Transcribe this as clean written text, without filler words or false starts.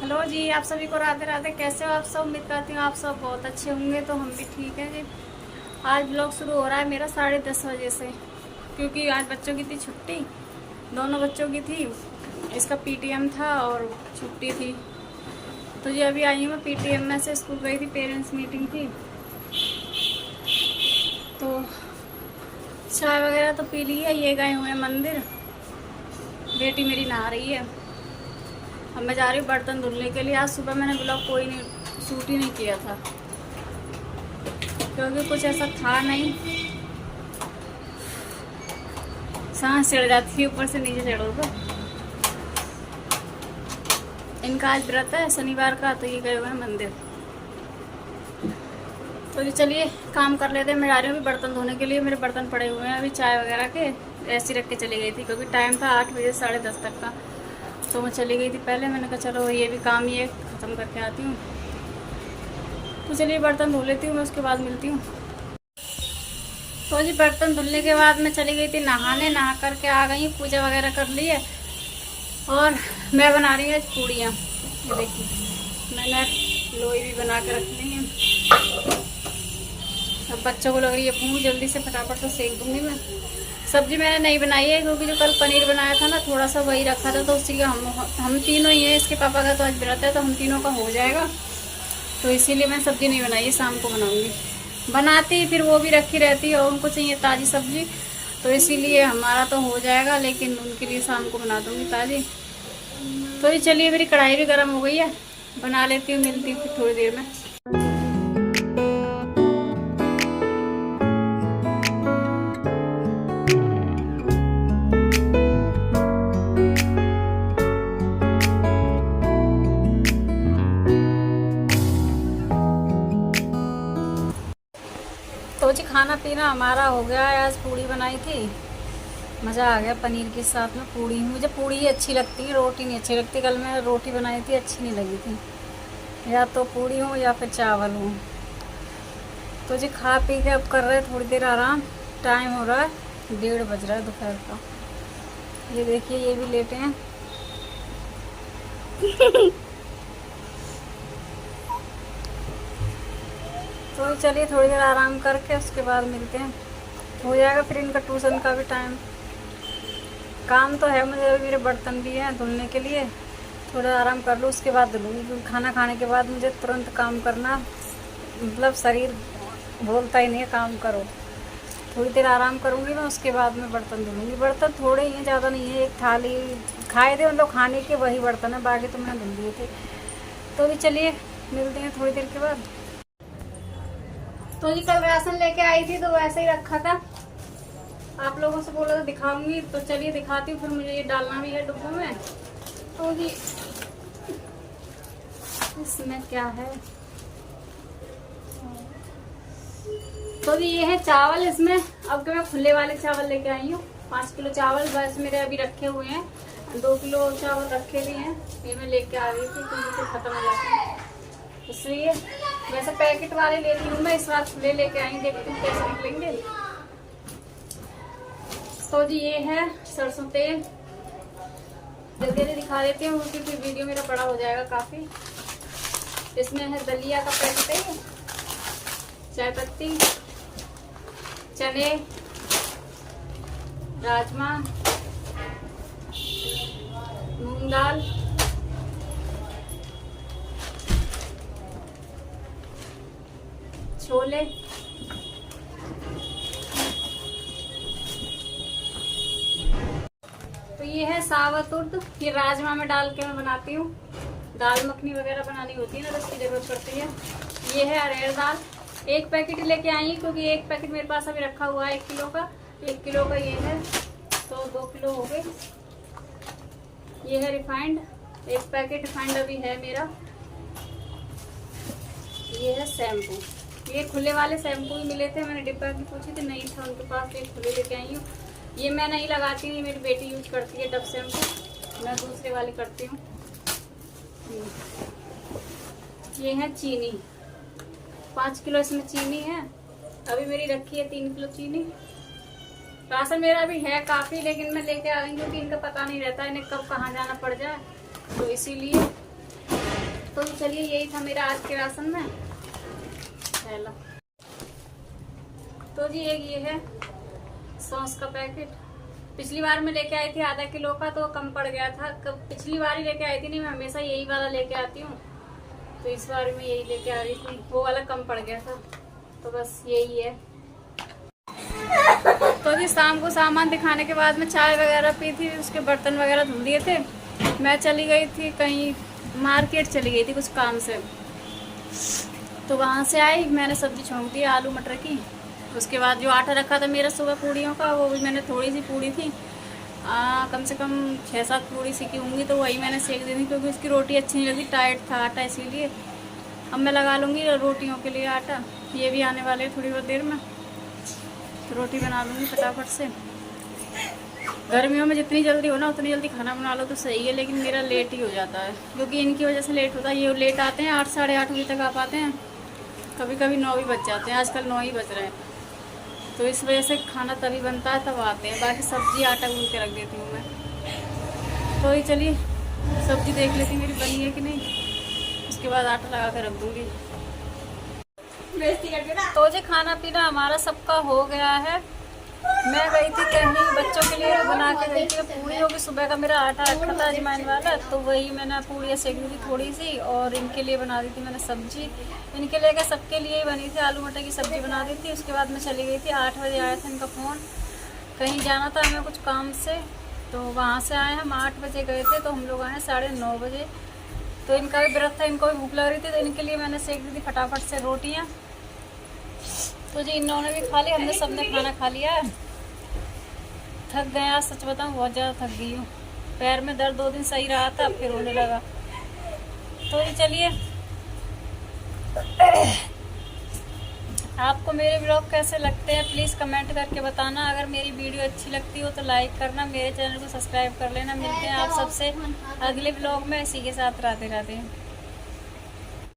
Hello जी, आप सभी को राधे राधे। कैसे हो आप सब? उम्मीद करती हूँ आप सब बहुत अच्छे होंगे। तो हम भी ठीक हैं जी। आज ब्लॉग शुरू हो रहा है मेरा 10:30 बजे से, क्योंकि आज बच्चों की थी छुट्टी, दोनों बच्चों की थी। इसका पीटीएम था और छुट्टी थी। तो जी अभी आई हूँ मैं पीटीएम में से, स्कूल गई थी, पेरेंट्स मीटिंग थी। तो चाय वगैरह तो पी ली है। ये गए हुए हैं मंदिर, बेटी मेरी नहा रही है। अब मैं जा रही हूँ बर्तन धुलने के लिए। आज सुबह मैंने ब्लॉग कोई नहीं शूट ही नहीं किया था, क्योंकि कुछ ऐसा था नहीं। सांस चढ़ जाती है ऊपर से नीचे चढ़ो तो। इनका आज व्रत है शनिवार का, तो ये गए हुए हैं मंदिर। तो ये चलिए काम कर लेते हैं। मैं जा रही हूँ अभी बर्तन धोने के लिए। मेरे बर्तन पड़े हुए हैं अभी चाय वगैरह के, ऐसे रख के चली गई थी, क्योंकि टाइम था 8 बजे 10:30 तक का। तो मैं चली गई थी पहले। मैंने कहा चलो ये भी काम ही है, ख़त्म करके आती हूँ। तो चलिए बर्तन धो लेती हूँ, मैं उसके बाद मिलती हूँ। तो जी बर्तन धुलने के बाद मैं चली गई थी नहाने। नहा करके आ गई, पूजा वगैरह कर ली है। और मैं बना रही हूँ आज पूड़ियाँ। ये देखिए मैंने लोई भी बना के रख ली है। अब बच्चों को लग रही है भूख, जल्दी से फटाफट से सेक दूंगी मैं। सब्जी मैंने नहीं बनाई है, क्योंकि जो कल पनीर बनाया था ना, थोड़ा सा वही रखा था। तो उसी का हम तीनों ही हैं। इसके पापा का तो आज व्रत है, तो हम तीनों का हो जाएगा। तो इसीलिए मैं सब्जी नहीं बनाई है, शाम को बनाऊंगी। बनाती फिर वो भी रखी रहती है, और उनको चाहिए ताज़ी सब्जी, तो इसीलिए हमारा तो हो जाएगा, लेकिन उनके लिए शाम को बना दूंगी ताज़ी। तो ये चलिए मेरी कढ़ाई भी गर्म हो गई है, बना लेती हूँ। मिलती हूँ फिर थोड़ी देर में। तो जी खाना पीना हमारा हो गया है। आज पूड़ी बनाई थी, मज़ा आ गया पनीर के साथ में पूड़ी। मुझे पूड़ी ही अच्छी लगती है, रोटी नहीं अच्छी लगती। कल मैंने रोटी बनाई थी, अच्छी नहीं लगी थी। या तो पूड़ी हो या फिर चावल हो। तो जी खा पी के अब कर रहे थोड़ी देर आराम। टाइम हो रहा है 1:30 बज रहा है दोपहर का। ये देखिए ये भी लेटे हैं। तो चलिए थोड़ी देर आराम करके उसके बाद मिलते हैं। हो जाएगा फिर इनका ट्यूशन का भी टाइम। काम तो है मुझे, अभी मेरे बर्तन भी हैं धुलने के लिए। थोड़ा आराम कर लूँ, उसके बाद धुलूँगी, क्योंकि खाना खाने के बाद मुझे तुरंत काम करना, मतलब शरीर बोलता ही नहीं है काम करो। थोड़ी देर आराम करूँगी मैं, उसके बाद मैं बर्तन धुलूँगी। बर्तन थोड़े ही हैं, ज़्यादा नहीं है। एक थाली खाए थे मतलब खाने के वही बर्तन है, बाकी तो मैंने धुल दिए थे। तो भी चलिए मिलते हैं थोड़ी देर के बाद। तो जी कल राशन लेके आई थी, तो वैसे ही रखा था। आप लोगों से बोला था दिखाऊंगी, तो चलिए दिखाती हूँ। फिर मुझे ये डालना भी है डिब्बों में। तो जी इसमें क्या है, तो जी ये है चावल। इसमें अब मैं खुले वाले चावल लेके आई हूँ। 5 किलो चावल बस मेरे अभी रखे हुए हैं। 2 किलो चावल रखे भी हैं। ये मैं लेके आ रही थी, क्योंकि तो खत्म हो जाते हैं, इसलिए। वैसे पैकेट वाले लेती हूँ मैं, इस बार खुले लेके आई। देखती हूँ कैसे निकलेंगे। तो जी ये है सरसों तेल। जल्दी जल्दी दिखा देती हूँ, क्योंकि वीडियो मेरा बड़ा हो जाएगा काफी। इसमें है दलिया का पैकेट है, चाय पत्ती, चने, राजमा, मूंग दाल, छोले, तो ये है साबुत उर्द। ये राजमा में डाल के मैं बनाती हूँ। दाल मखनी वगैरह बनानी होती है ना, तो उसकी जरूरत पड़ती है। ये है अरहर दाल। 1 पैकेट लेके आई, क्योंकि 1 पैकेट मेरे पास अभी रखा हुआ है 1 किलो का। 1 किलो का ये है, तो 2 किलो हो गए। ये है रिफाइंड, 1 पैकेट रिफाइंड अभी है मेरा। ये है शैम्पू। ये खुले वाले शैम्पू भी मिले थे, मैंने डिब्बा की पूछी थी, नहीं था उनके पास, ये खुले लेके आई हूँ। ये मैं नहीं लगाती हूँ, मेरी बेटी यूज करती है डब शैम्पू, मैं दूसरे वाले करती हूँ। ये है चीनी, 5 किलो इसमें चीनी है। अभी मेरी रखी है 3 किलो चीनी। राशन मेरा भी है काफी, लेकिन मैं लेके आ गई, क्योंकि इनका पता नहीं रहता इन्हें कब कहाँ जाना पड़ जाए, तो इसीलिए। तो चलिए यही था मेरा आज के राशन में। चलो तो जी एक ये है सॉस का पैकेट। पिछली बार मैं लेके आई थी आधा किलो का, तो कम पड़ गया था। पिछली बार ही लेके आई थी, नहीं मैं हमेशा यही वाला लेके आती हूँ, तो इस बार में यही लेके आ रही थी। वो वाला कम पड़ गया था, तो बस यही है। तो जी शाम को सामान दिखाने के बाद मैं चाय वगैरह पी थी, उसके बर्तन वगैरह धुल दिए थे। मैं चली गई थी कहीं मार्केट, चली गई थी कुछ काम से। तो वहाँ से आई, मैंने सब्जी छोंक दी आलू मटर की। उसके बाद जो आटा रखा था मेरा सुबह पूड़ियों का, वो भी मैंने थोड़ी सी पूड़ी थी, कम से कम 6-7 पूड़ी सीखी होंगी, तो वही मैंने सेक दी थी, क्योंकि उसकी रोटी अच्छी नहीं लगी, टाइट था आटा, इसीलिए। अब मैं लगा लूँगी रोटियों के लिए आटा। ये भी आने वाले हैं थोड़ी बहुत देर में, तो रोटी बना लूँगी फटाफट से। गर्मियों में जितनी जल्दी हो ना उतनी जल्दी खाना बना लो तो सही है, लेकिन मेरा लेट ही हो जाता है, क्योंकि इनकी वजह से लेट होता है। ये लेट आते हैं, 8 साढ़े 8 बजे तक आ पाते हैं, कभी कभी 9 भी बज जाते हैं, आजकल 9 ही बज रहे हैं। तो इस वजह से खाना तभी बनता है तब आते हैं। बाकी सब्जी आटा गूंद के रख देती हूँ मैं। तो ये चलिए सब्जी देख लेती मेरी बनी है कि नहीं, उसके बाद आटा लगा कर रख दूँगी। तो जी खाना पीना हमारा सबका हो गया है। मैं गई थी कहीं बच्चों के लिए बना के गई थी पूड़ी होगी। सुबह का मेरा आटा रखा था अजवाइन वाला, तो वही मैंने पूड़ी सेक दी थी थोड़ी सी, और इनके लिए बना दी थी मैंने सब्जी। इनके लिए क्या, सबके लिए ही बनी थी, आलू मटर की सब्जी बना दी थी। उसके बाद मैं चली गई थी, 8 बजे आया था इनका फ़ोन। कहीं जाना था हमें कुछ काम से, तो वहाँ से आए हम 8 बजे गए थे, तो हम लोग आए 9:30 बजे। तो इनका भी व्रत था, इनको भी भूख लग रही थी, तो इनके लिए मैंने सेक दी थी फटाफट से रोटियाँ। तो जी इन्होंने भी खा लिया, हमने सबने खाना खा लिया। थक गया, सच बताऊं बहुत ज़्यादा थक गई हूँ। पैर में दर्द 2 दिन सही रहा था, फिर होने लगा। तो जी चलिए, आपको मेरे ब्लॉग कैसे लगते हैं प्लीज़ कमेंट करके बताना। अगर मेरी वीडियो अच्छी लगती हो तो लाइक करना, मेरे चैनल को सब्सक्राइब कर लेना। मिलते हैं आप सबसे अगले ब्लॉग में, इसी के साथ राधे राधे।